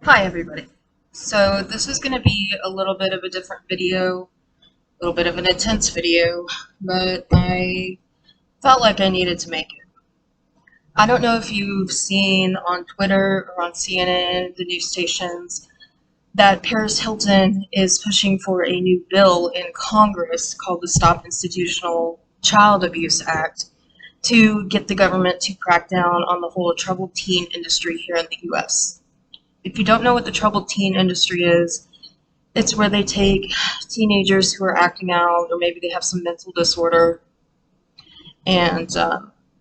Hi everybody. So this is going to be a little bit of a different video, a little bit of an intense video, but I felt like I needed to make it. I don't know if you've seen on Twitter or on CNN, the news stations, that Paris Hilton is pushing for a new bill in Congress called the Stop Institutional Child Abuse Act to get the government to crack down on the whole troubled teen industry here in the US. If you don't know what the troubled teen industry is, it's where they take teenagers who are acting out, or maybe they have some mental disorder, and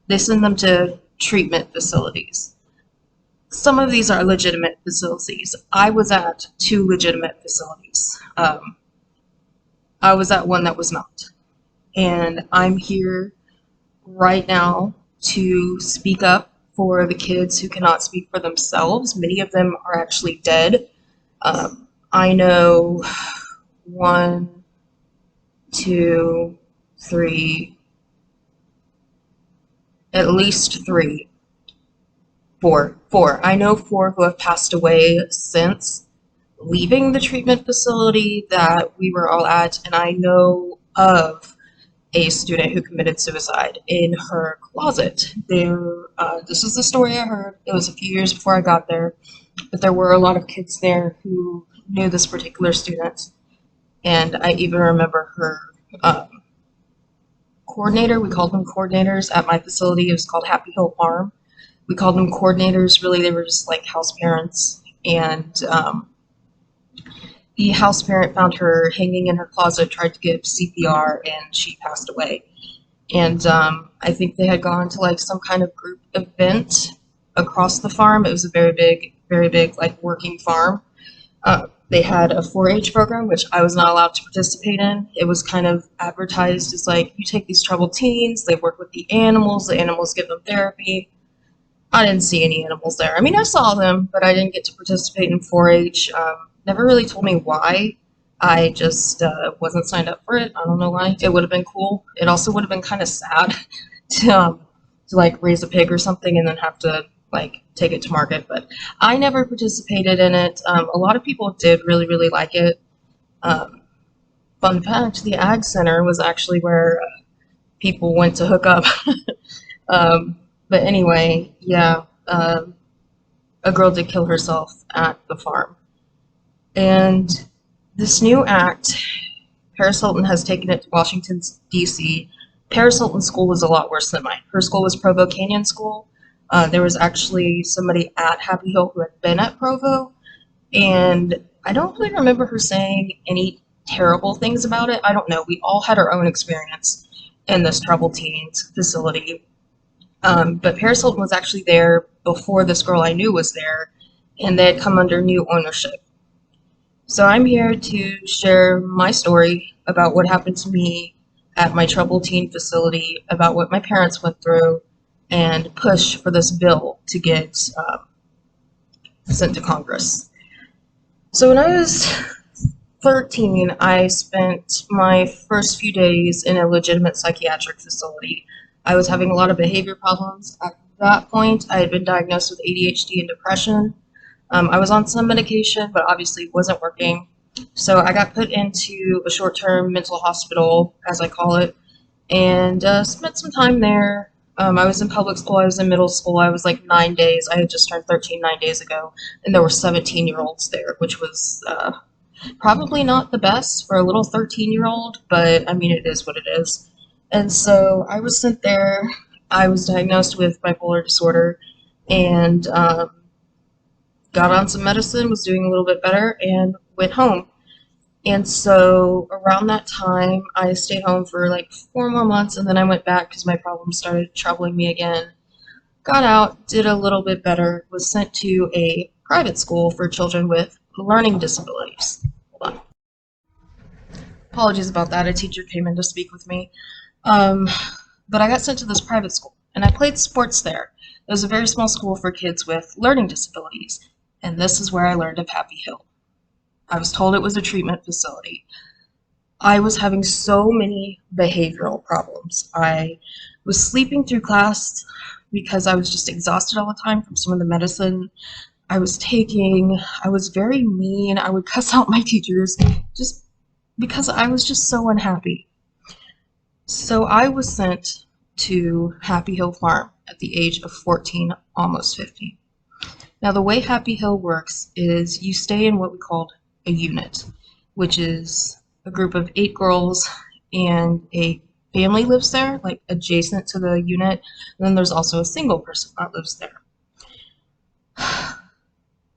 they send them to treatment facilities. Some of these are legitimate facilities. I was at two legitimate facilities. I was at one that was not. And I'm here right now to speak up for the kids who cannot speak for themselves. Many of them are actually dead. I know one, two, three, at least three, four. I know four who have passed away since leaving the treatment facility that we were all at, and I know of a student who committed suicide in her closet. This is the story I heard. It was a few years before I got there, but there were a lot of kids there who knew this particular student, and I even remember her coordinator. We called them coordinators at my facility. It was called Happy Hill Farm. We called them coordinators. Really, they were just like house parents, and the house parent found her hanging in her closet, tried to give CPR, and she passed away. And I think they had gone to like some kind of group event across the farm. It was a very big like working farm. They had a 4-H program, which I was not allowed to participate in. It was kind of advertised as like, you take these troubled teens, they work with the animals give them therapy. I didn't see any animals there. I mean, I saw them, but I didn't get to participate in 4-H. Never really told me why. I just wasn't signed up for it. I don't know why. It would have been cool. It also would have been kind of sad to like raise a pig or something and then have to like take it to market. But I never participated in it. A lot of people did really like it. Fun fact: the Ag Center was actually where people went to hook up. But anyway, yeah, a girl did kill herself at the farm. And this new act, Paris Hilton has taken it to Washington, D.C. Paris Hilton's school was a lot worse than mine. Her school was Provo Canyon School. There was actually somebody at Happy Hill who had been at Provo, and I don't really remember her saying any terrible things about it. I don't know. We all had our own experience in this troubled teens facility. But Paris Hilton was actually there before this girl I knew was there, and they had come under new ownership. So I'm here to share my story about what happened to me at my troubled teen facility, about what my parents went through, and push for this bill to get sent to Congress. So when I was 13, I spent my first few days in a legitimate psychiatric facility. I was having a lot of behavior problems. At that point, I had been diagnosed with ADHD and depression. I was on some medication, but obviously it wasn't working. So I got put into a short-term mental hospital, as I call it, and spent some time there. I was in public school, I was in middle school, I was like 9 days. I had just turned 13 9 days ago, and there were 17-year-olds there, which was probably not the best for a little 13-year-old, but I mean, it is what it is. And so I was sent there. I was diagnosed with bipolar disorder, and got on some medicine, was doing a little bit better, and went home. And so around that time, I stayed home for like 4 more months, and then I went back because my problems started troubling me again. Got out, did a little bit better, was sent to a private school for children with learning disabilities. Hold on. Apologies about that. A teacher came in to speak with me. But I got sent to this private school, and I played sports there. It was a very small school for kids with learning disabilities, and this is where I learned of Happy Hill. I was told it was a treatment facility. I was having so many behavioral problems. I was sleeping through class because I was just exhausted all the time from some of the medicine. I was taking. I was very mean. I would cuss out my teachers just because I was just so unhappy. So I was sent to Happy Hill Farm at the age of 14, almost 15. Now, the way Happy Hill works is you stay in what we called a unit, which is a group of 8 girls, and a family lives there, like adjacent to the unit. And then there's also a single person that lives there.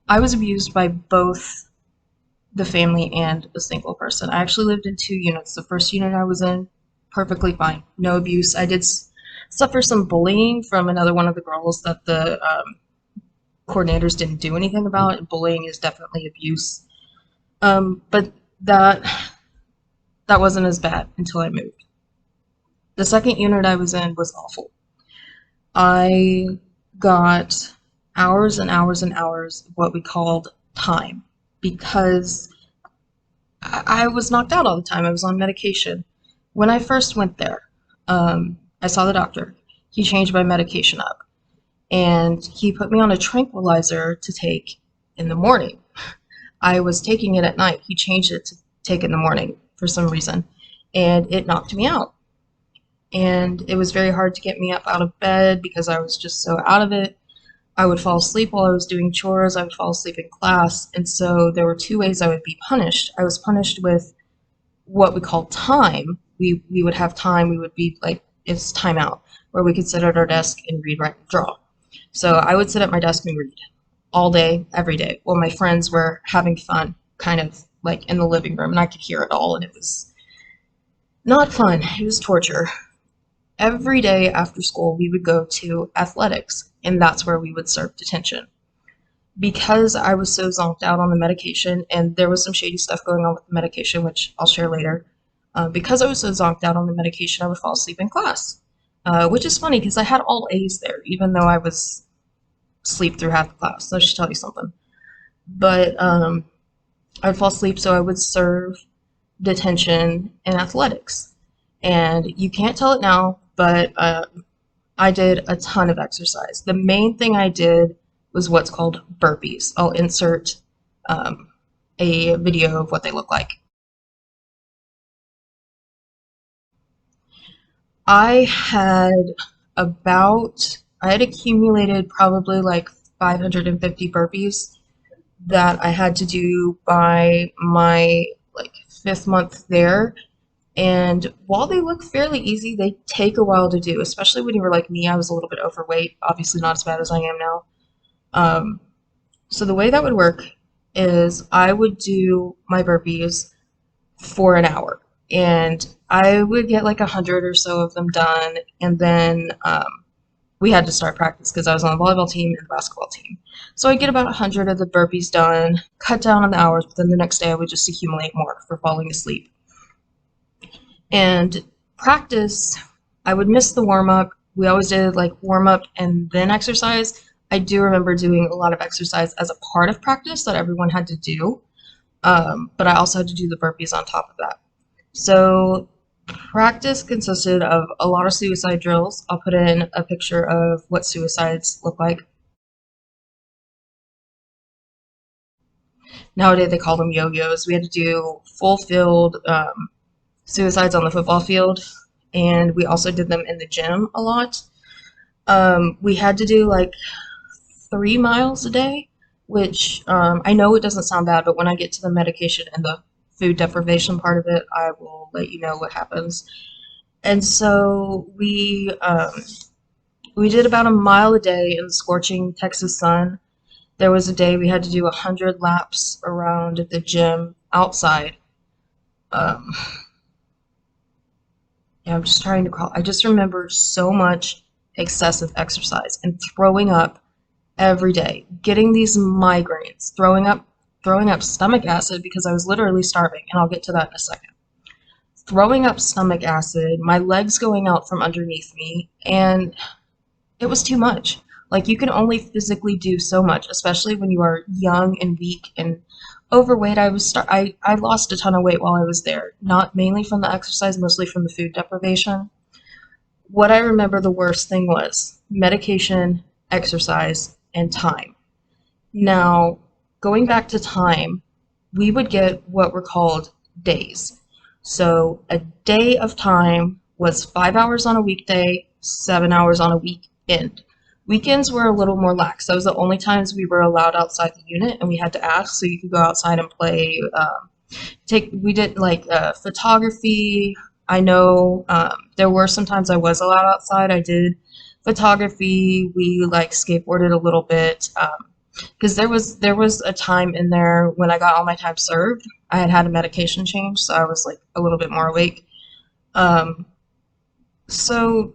I was abused by both the family and a single person. I actually lived in 2 units. The first unit I was in, perfectly fine, no abuse. I did suffer some bullying from another one of the girls that the coordinators didn't do anything about, and bullying is definitely abuse. But that wasn't as bad until I moved. The second unit I was in was awful. I got hours and hours and hours of what we called time because I was knocked out all the time. I was on medication. When I first went there, I saw the doctor. He changed my medication up, and he put me on a tranquilizer to take in the morning. I was taking it at night. He changed it to take in the morning for some reason, and it knocked me out. And it was very hard to get me up out of bed because I was just so out of it. I would fall asleep while I was doing chores. I would fall asleep in class. And so there were 2 ways I would be punished. I was punished with what we call time. We would have time. We would be like, it's time out, where we could sit at our desk and read, write, and draw. So I would sit at my desk and read all day, every day, while my friends were having fun, kind of like in the living room, and I could hear it all, and it was not fun. It was torture. Every day after school, we would go to athletics, and that's where we would serve detention. Because I was so zonked out on the medication, and there was some shady stuff going on with the medication, which I'll share later. Because I was so zonked out on the medication, I would fall asleep in class, which is funny because I had all A's there, even though I was asleep through half the class. So I should tell you something. But I would fall asleep, so I would serve detention in athletics. And you can't tell it now, but I did a ton of exercise. The main thing I did was what's called burpees. I'll insert a video of what they look like. I had accumulated probably like 550 burpees that I had to do by my like 5th month there. And while they look fairly easy, they take a while to do, especially when you were like me. I was a little bit overweight, obviously not as bad as I am now. Um, so the way that would work is I would do my burpees for an hour, and I would get like 100 or so of them done, and then we had to start practice because I was on the volleyball team and the basketball team. So I'd get about 100 of the burpees done, cut down on the hours, but then the next day I would just accumulate more for falling asleep. And practice, I would miss the warm-up. We always did like warm-up and then exercise. I do remember doing a lot of exercise as a part of practice that everyone had to do, but I also had to do the burpees on top of that. So practice consisted of a lot of suicide drills. I'll put in a picture of what suicides look like. Nowadays they call them yo-yos. We had to do full field suicides on the football field, and we also did them in the gym a lot. We had to do like 3 miles a day, which I know it doesn't sound bad, but when I get to the medication and the food deprivation part of it, I will let you know what happens. And so we did about a mile a day in the scorching Texas sun. There was a day we had to do 100 laps around the gym outside. Yeah, I'm just trying to crawl. I just remember so much excessive exercise and throwing up every day, getting these migraines, throwing up stomach acid because I was literally starving, and I'll get to that in a second. Throwing up stomach acid, my legs going out from underneath me, and it was too much. Like, you can only physically do so much, especially when you are young and weak and overweight. I lost a ton of weight while I was there, not mainly from the exercise, mostly from the food deprivation. What I remember the worst thing was medication, exercise, and time. Now, going back to time, we would get what were called days. So a day of time was 5 hours on a weekday, 7 hours on a weekend. Weekends were a little more lax. That was the only times we were allowed outside the unit, and we had to ask so you could go outside and play. We did like photography. I know there were sometimes I was allowed outside. I did photography. We like skateboarded a little bit. Because there was a time in there when I got all my time served. I had had a medication change, so I was like a little bit more awake. Um, so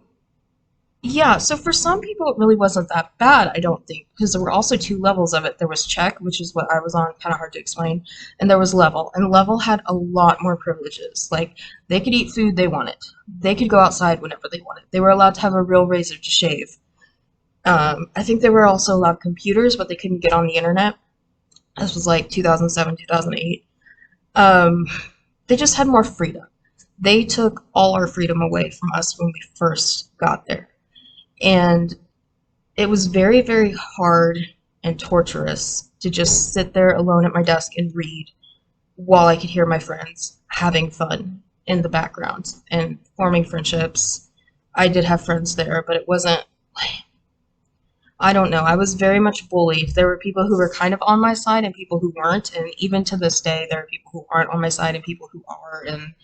yeah, so for some people it really wasn't that bad, I don't think, because there were also two levels of it. There was check, which is what I was on, kind of hard to explain, and there was level. And level had a lot more privileges. Like they could eat food they wanted. They could go outside whenever they wanted. They were allowed to have a real razor to shave. I think they were also allowed computers, but they couldn't get on the internet. This was like 2007, 2008. Um, they just had more freedom. They took all our freedom away from us when we first got there. And it was very, very hard and torturous to just sit there alone at my desk and read while I could hear my friends having fun in the background and forming friendships. I did have friends there, but it wasn't, I don't know. I was very much bullied. There were people who were kind of on my side and people who weren't. And even to this day, there are people who aren't on my side and people who are. And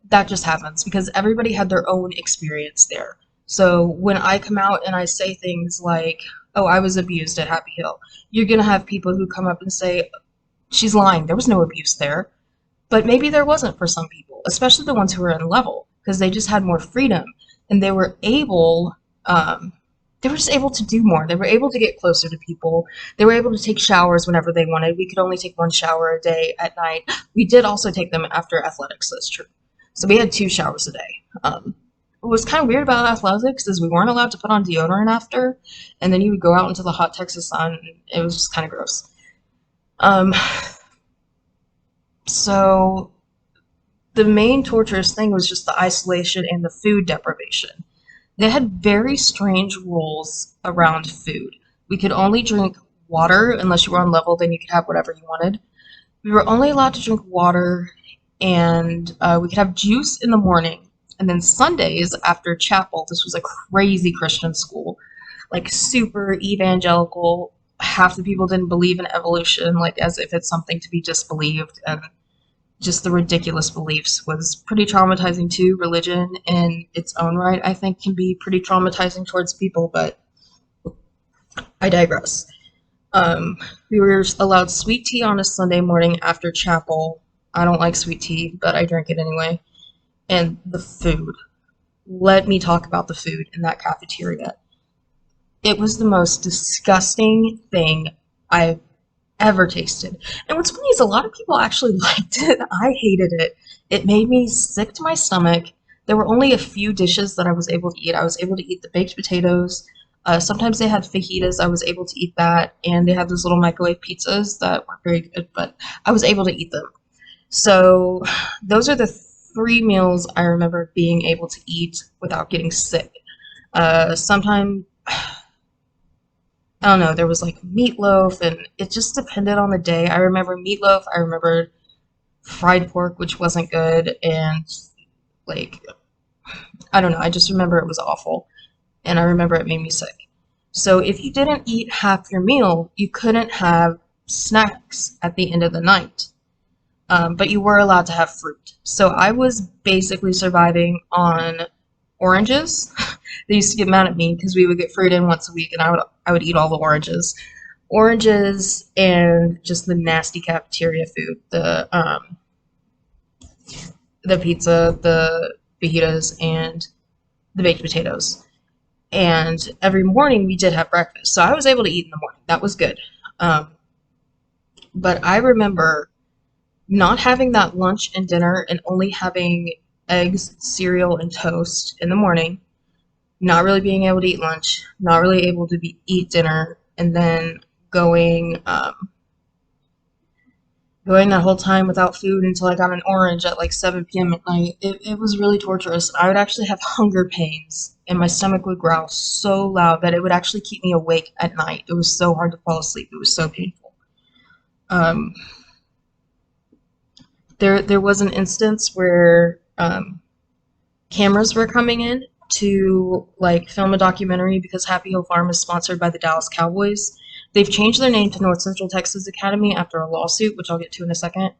that just happens because everybody had their own experience there. So when I come out and I say things like, oh, I was abused at Happy Hill, you're going to have people who come up and say, she's lying. There was no abuse there. But maybe there wasn't for some people, especially the ones who were in level, because they just had more freedom and um, they were just able to do more. They were able to get closer to people. They were able to take showers whenever they wanted. We could only take one shower a day at night. We did also take them after athletics, that's true. So we had 2 showers a day. What was kind of weird about athletics is we weren't allowed to put on deodorant after, and then you would go out into the hot Texas sun. And it was just kind of gross. Um, so the main torturous thing was just the isolation and the food deprivation. They had very strange rules around food. We could only drink water unless you were on level, then you could have whatever you wanted. We were only allowed to drink water, and we could have juice in the morning. And then Sundays after chapel, this was a crazy Christian school, like super evangelical. Half the people didn't believe in evolution, like as if it's something to be disbelieved, and just the ridiculous beliefs was pretty traumatizing too. Religion in its own right, I think, can be pretty traumatizing towards people, but I digress. Um, we were allowed sweet tea on a Sunday morning after chapel. I don't like sweet tea, but I drink it anyway. And the food. Let me talk about the food in that cafeteria. It was the most disgusting thing I've ever tasted. And what's funny is a lot of people actually liked it. I hated it. It made me sick to my stomach. There were only a few dishes that I was able to eat. I was able to eat the baked potatoes. Sometimes they had fajitas. I was able to eat that. And they had those little microwave pizzas that weren't very good, but I was able to eat them. So those are the 3 meals I remember being able to eat without getting sick. Sometimes I don't know, there was like meatloaf, and it just depended on the day. I remember meatloaf, I remember fried pork, which wasn't good, and like, I don't know, I just remember it was awful, and I remember it made me sick. So if you didn't eat half your meal, you couldn't have snacks at the end of the night. But you were allowed to have fruit. So I was basically surviving on oranges. They used to get mad at me because we would get fruit in once a week, and I would eat all the oranges. Oranges and just the nasty cafeteria food, the pizza, the fajitas, and the baked potatoes. And every morning we did have breakfast, so I was able to eat in the morning. That was good. Um, but I remember not having that lunch and dinner and only having eggs, cereal, and toast in the morning, not really being able to eat lunch, not really able to eat dinner, and then going Going that whole time without food until I got an orange at like 7 p.m. at night, it was really torturous. I would actually have hunger pains, and my stomach would growl so loud that it would actually keep me awake at night. It was so hard to fall asleep. It was so painful. Um, there was an instance where cameras were coming in to like film a documentary because Happy Hill Farm is sponsored by the Dallas Cowboys. They've changed their name to North Central Texas Academy after a lawsuit, which I'll get to in a second.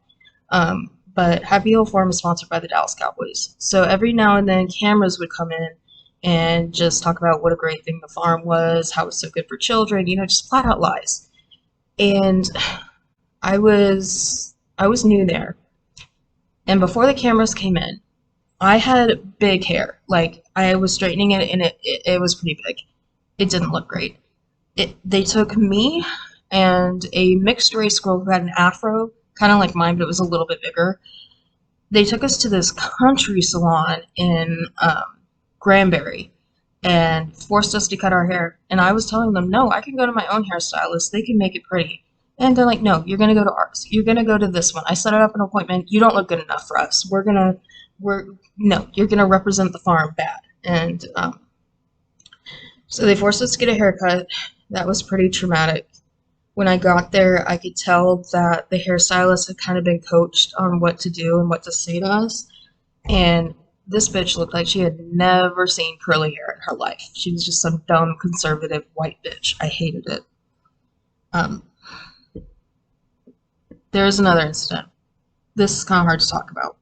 But Happy Hill Farm is sponsored by the Dallas Cowboys. So every now and then, cameras would come in and just talk about what a great thing the farm was, how it was so good for children, just flat out lies. And I was new there, and before the cameras came in, I had big hair. Like I was straightening it, and it was pretty big. It didn't look great. They took me and a mixed race girl who had an afro, kind of like mine, but it was a little bit bigger. They took us to this country salon in Granbury and forced us to cut our hair. And I was telling them, no, I can go to my own hairstylist. They can make it pretty. And they're like, no, you're going to go to ours. You're going to go to this one. I set up an appointment. You don't look good enough for us. No, you're going to represent the farm bad. And so they forced us to get a haircut. That was pretty traumatic. When I got there, I could tell that the hairstylist had kind of been coached on what to do and what to say to us. And this bitch looked like she had never seen curly hair in her life. She was just some dumb, conservative white bitch. I hated it. There's another incident. This is kind of hard to talk about.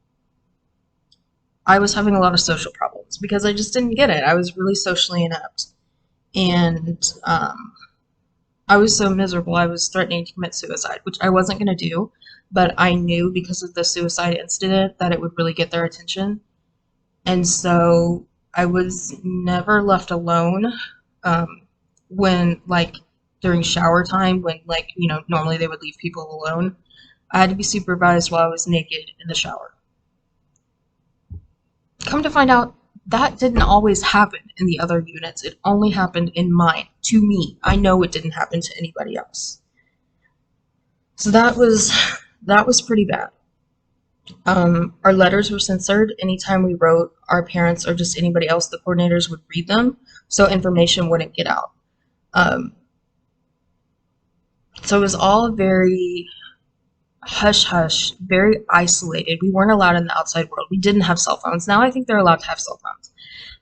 I was having a lot of social problems because I just didn't get it. I was really socially inept. And I was so miserable, I was threatening to commit suicide, which I wasn't going to do, but I knew because of the suicide incident that it would really get their attention. And so I was never left alone when, like, during shower time, when, like, normally they would leave people alone. I had to be supervised while I was naked in the shower. Come to find out, that didn't always happen in the other units. It only happened in mine, to me. I know it didn't happen to anybody else. So that was pretty bad. Our letters were censored. Anytime we wrote, our parents or just anybody else, the coordinators would read them, so information wouldn't get out. So it was all very hush-hush, very isolated. We weren't allowed in the outside world. We didn't have cell phones. Now I think they're allowed to have cell phones.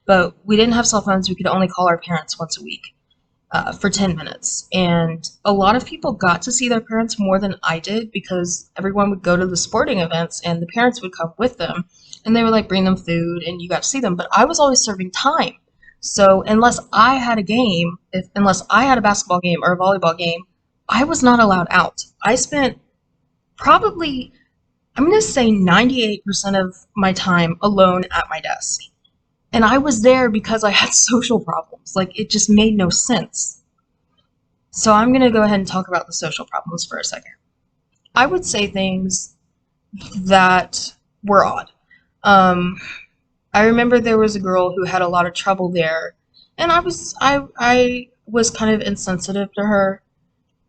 But we didn't have cell phones. We could only call our parents once a week for 10 minutes. And a lot of people got to see their parents more than I did because everyone would go to the sporting events and the parents would come with them. And they would like bring them food and you got to see them. But I was always serving time. So unless I had a game, unless I had a basketball game or a volleyball game, I was not allowed out. I spent probably, I'm going to say 98% of my time alone at my desk. And I was there because I had social problems. Like, it just made no sense. So I'm going to go ahead and talk about the social problems for a second. I would say things that were odd. I remember there was a girl who had a lot of trouble there, and I was kind of insensitive to her.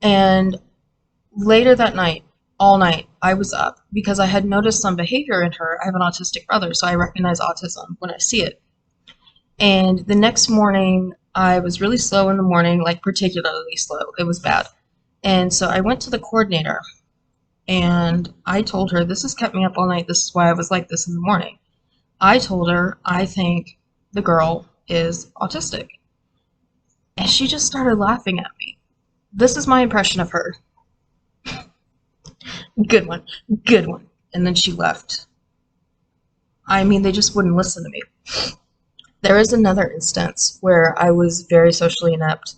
And later that night, all night, I was up because I had noticed some behavior in her. I have an autistic brother, so I recognize autism when I see it. And the next morning, I was really slow in the morning, like particularly slow. It was bad. And so I went to the coordinator and I told her, this has kept me up all night. This is why I was like this in the morning. I told her, I think the girl is autistic. And she just started laughing at me. This is my impression of her. Good one. Good one. And then she left. I mean, they just wouldn't listen to me. There is another instance where I was very socially inept.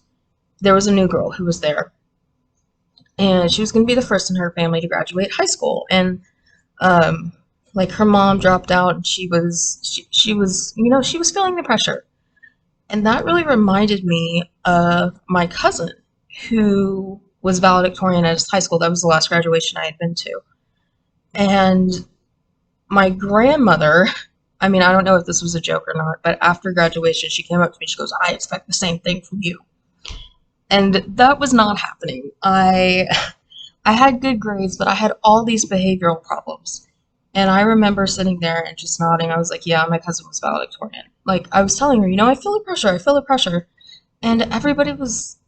There was a new girl who was there, and she was going to be the first in her family to graduate high school. And like her mom dropped out, and she was feeling the pressure. And that really reminded me of my cousin, who was valedictorian at his high school. That was the last graduation I had been to. And my grandmother, I mean, I don't know if this was a joke or not, but after graduation, she came up to me, she goes, I expect the same thing from you. And that was not happening. I I had good grades, but I had all these behavioral problems. And I remember sitting there and just nodding. I was like, yeah, my cousin was valedictorian. Like, I was telling her, I feel the pressure. I feel the pressure. And everybody was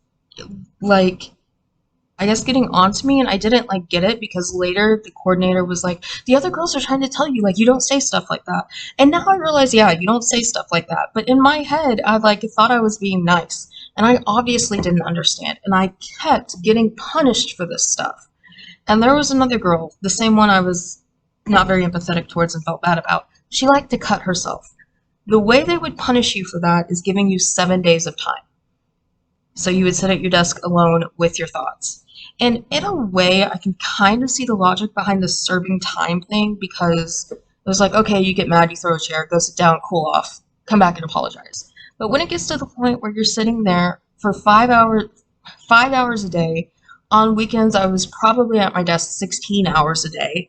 like, I guess getting on to me, and I didn't like get it because later the coordinator was like, the other girls are trying to tell you, like, you don't say stuff like that. And now I realize, yeah, you don't say stuff like that. But in my head, I like thought I was being nice. And I obviously didn't understand. And I kept getting punished for this stuff. And there was another girl, the same one I was not very empathetic towards and felt bad about. She liked to cut herself. The way they would punish you for that is giving you 7 days of time. So you would sit at your desk alone with your thoughts. And in a way, I can kind of see the logic behind the serving time thing because it was like, okay, you get mad, you throw a chair, go sit down, cool off, come back and apologize. But when it gets to the point where you're sitting there for 5 hours a day, on weekends I was probably at my desk 16 hours a day.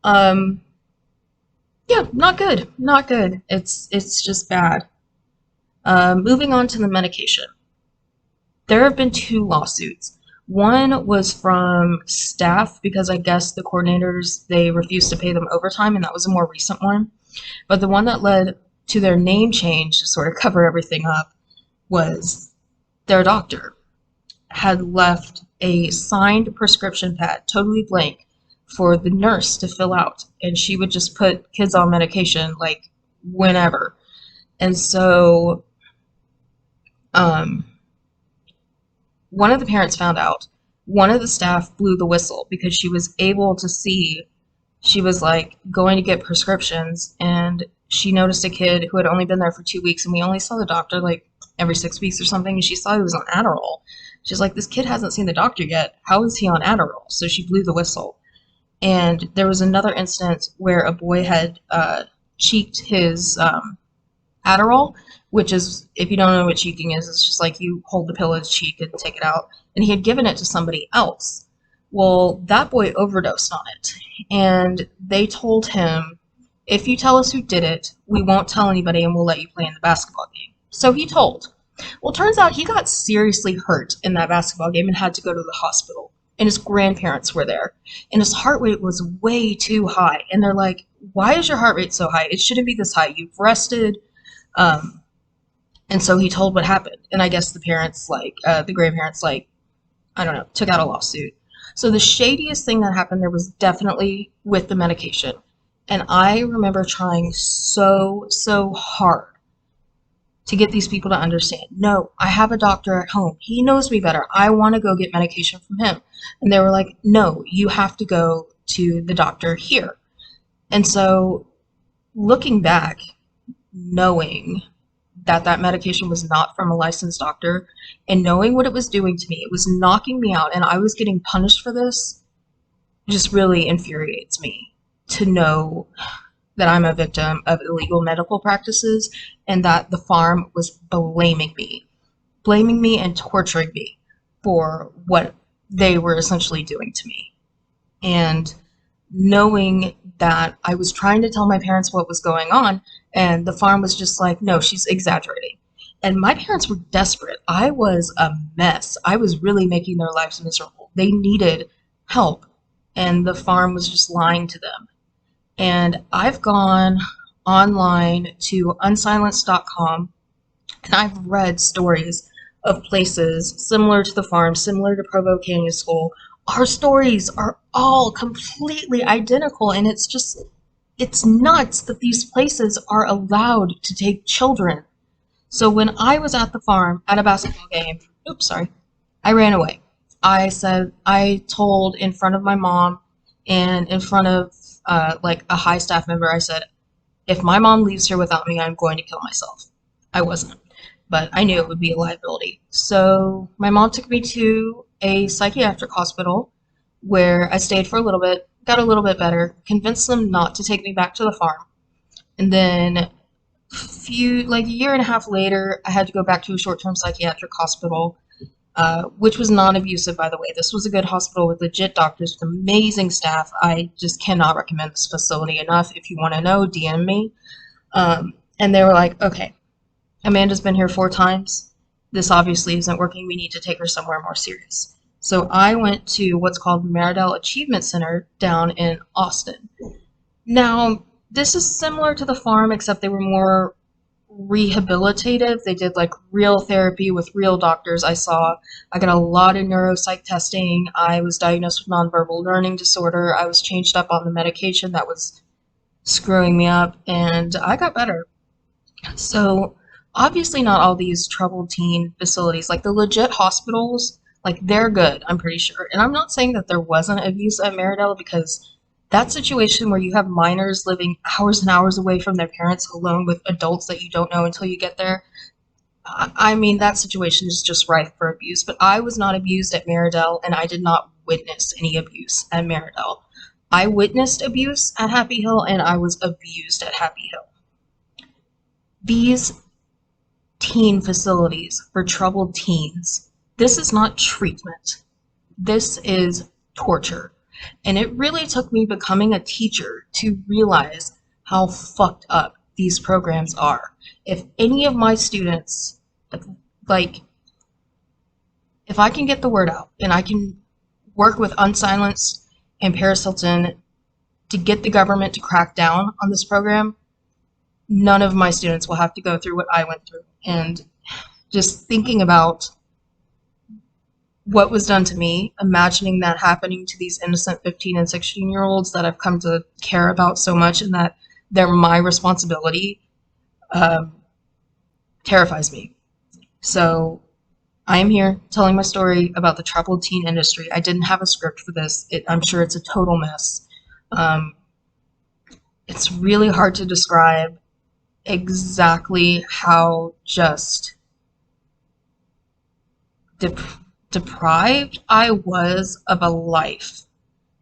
Um, yeah, not good, not good. It's just bad. Moving on to the medication. There have been two lawsuits. One was from staff because I guess the coordinators, they refused to pay them overtime, and that was a more recent one. But the one that led to their name change to sort of cover everything up was their doctor had left a signed prescription pad, totally blank, for the nurse to fill out. And she would just put kids on medication like whenever. And so um, one of the parents found out. One of the staff blew the whistle because she was able to see, she was like going to get prescriptions, and she noticed a kid who had only been there for 2 weeks, and we only saw the doctor like every 6 weeks or something, and she saw he was on Adderall. She's like, this kid hasn't seen the doctor yet. How is he on Adderall? So she blew the whistle. And there was another instance where a boy had cheeked his Adderall, which is, if you don't know what cheeking is, it's just like you hold the pill in his cheek and take it out. And he had given it to somebody else. Well, that boy overdosed on it. And they told him, if you tell us who did it, we won't tell anybody and we'll let you play in the basketball game. So he told. Well, turns out he got seriously hurt in that basketball game and had to go to the hospital. And his grandparents were there. And his heart rate was way too high. And they're like, why is your heart rate so high? It shouldn't be this high. You've rested. And so he told what happened. And I guess the parents, the grandparents, I don't know, took out a lawsuit. So the shadiest thing that happened there was definitely with the medication. And I remember trying so hard to get these people to understand, no, I have a doctor at home. He knows me better. I want to go get medication from him. And they were like, no, you have to go to the doctor here. And so looking back, knowing that medication was not from a licensed doctor and knowing what it was doing to me, it was knocking me out and I was getting punished for this, just really infuriates me to know that I'm a victim of illegal medical practices and that the farm was blaming me and torturing me for what they were essentially doing to me. And knowing that I was trying to tell my parents what was going on, and the farm was just like, no, she's exaggerating. And my parents were desperate. I was a mess. I was really making their lives miserable. They needed help, and the farm was just lying to them. And I've gone online to unsilenced.com, and I've read stories of places similar to the farm, similar to Provo Canyon School. Our stories are all completely identical, and it's nuts that these places are allowed to take children. So when I was at the farm at a basketball game, I ran away. I told in front of my mom and in front of a high staff member, I said, if my mom leaves here without me, I'm going to kill myself. I wasn't, but I knew it would be a liability. So my mom took me to a psychiatric hospital where I stayed for a little bit, got a little bit better, convinced them not to take me back to the farm. And then a year and a half later, I had to go back to a short-term psychiatric hospital, which was non-abusive, by the way. This was a good hospital with legit doctors, with amazing staff. I just cannot recommend this facility enough. If you want to know, DM me. And they were like, okay, Amanda's been here 4 times. This obviously isn't working. We need to take her somewhere more serious. So I went to what's called Meridell Achievement Center down in Austin. Now, this is similar to the farm, except they were more rehabilitative. They did like real therapy with real doctors. I got a lot of neuropsych testing. I was diagnosed with nonverbal learning disorder. I was changed up on the medication that was screwing me up, and I got better. So obviously not all these troubled teen facilities, like the legit hospitals, like they're good, I'm pretty sure. And I'm not saying that there wasn't abuse at Meridell, because that situation where you have minors living hours and hours away from their parents alone with adults that you don't know until you get there, I mean, that situation is just rife for abuse. But I was not abused at Meridell, and I did not witness any abuse at Meridell. I witnessed abuse at Happy Hill, and I was abused at Happy Hill. These teen facilities for troubled teens, this is not treatment. This is torture. And it really took me becoming a teacher to realize how fucked up these programs are. If any of my students, like, if I can get the word out and I can work with Unsilenced and Paris Hilton to get the government to crack down on this program, none of my students will have to go through what I went through. And just thinking about what was done to me, imagining that happening to these innocent 15 and 16-year-olds that I've come to care about so much and that they're my responsibility, terrifies me. So I am here telling my story about the troubled teen industry. I didn't have a script for this. I'm sure it's a total mess. It's really hard to describe exactly how just deprived I was of a life.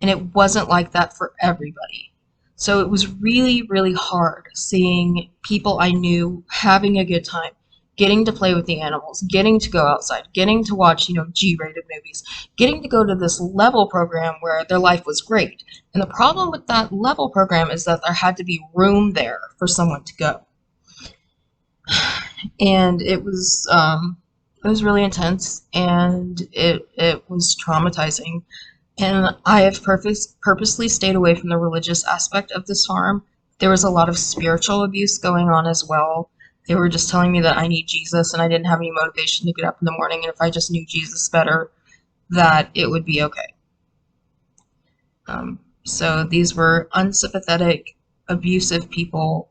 And it wasn't like that for everybody. So it was really, really hard seeing people I knew having a good time, getting to play with the animals, getting to go outside, getting to watch, G-rated movies, getting to go to this level program where their life was great. And the problem with that level program is that there had to be room there for someone to go. And it was really intense, and it was traumatizing. And I have purposely stayed away from the religious aspect of this farm. There was a lot of spiritual abuse going on as well. They were just telling me that I need Jesus, and I didn't have any motivation to get up in the morning, and if I just knew Jesus better, that it would be okay. So these were unsympathetic, abusive people,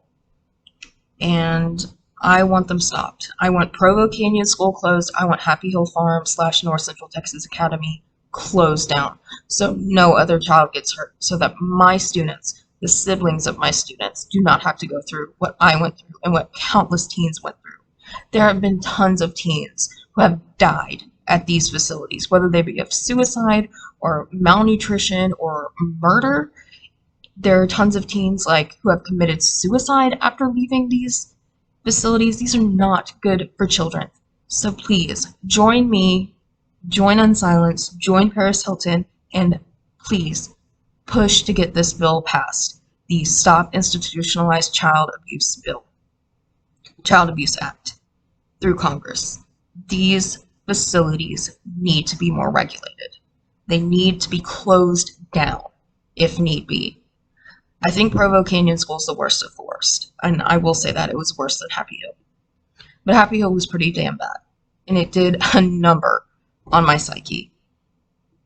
and I want them stopped. I want Provo Canyon School closed. I want Happy Hill Farm / North Central Texas Academy closed down so no other child gets hurt, so that my students, the siblings of my students, do not have to go through what I went through and what countless teens went through. There have been tons of teens who have died at these facilities, whether they be of suicide or malnutrition or murder. There are tons of teens who have committed suicide after leaving these facilities. These are not good for children. So please join me, join Unsilenced, join Paris Hilton, and please push to get this bill passed, the Stop Institutionalized Child Abuse Act, through Congress. These facilities need to be more regulated. They need to be closed down if need be. I think Provo Canyon School is the worst of the worst, and I will say that it was worse than Happy Hill. But Happy Hill was pretty damn bad, and it did a number on my psyche.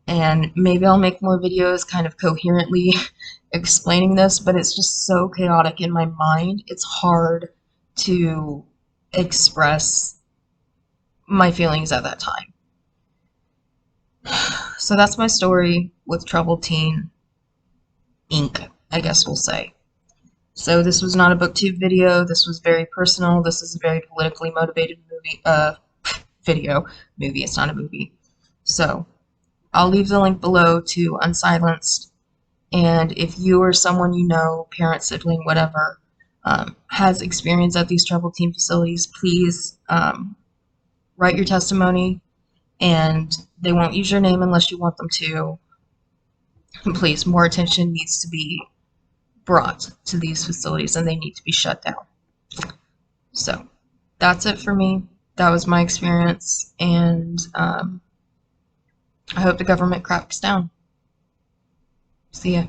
And maybe I'll make more videos kind of coherently explaining this, but it's just so chaotic in my mind. It's hard to express my feelings at that time. So that's my story with Troubled Teen Inc., I guess we'll say. So this was not a BookTube video. This was very personal. This is a very politically motivated movie. It's not a movie. So I'll leave the link below to Unsilenced. And if you or someone you know, parent, sibling, whatever, has experience at these troubled teen facilities, please write your testimony. And they won't use your name unless you want them to. And please, more attention needs to be brought to these facilities, and they need to be shut down. So that's it for me. That was my experience, and I hope the government cracks down. See ya.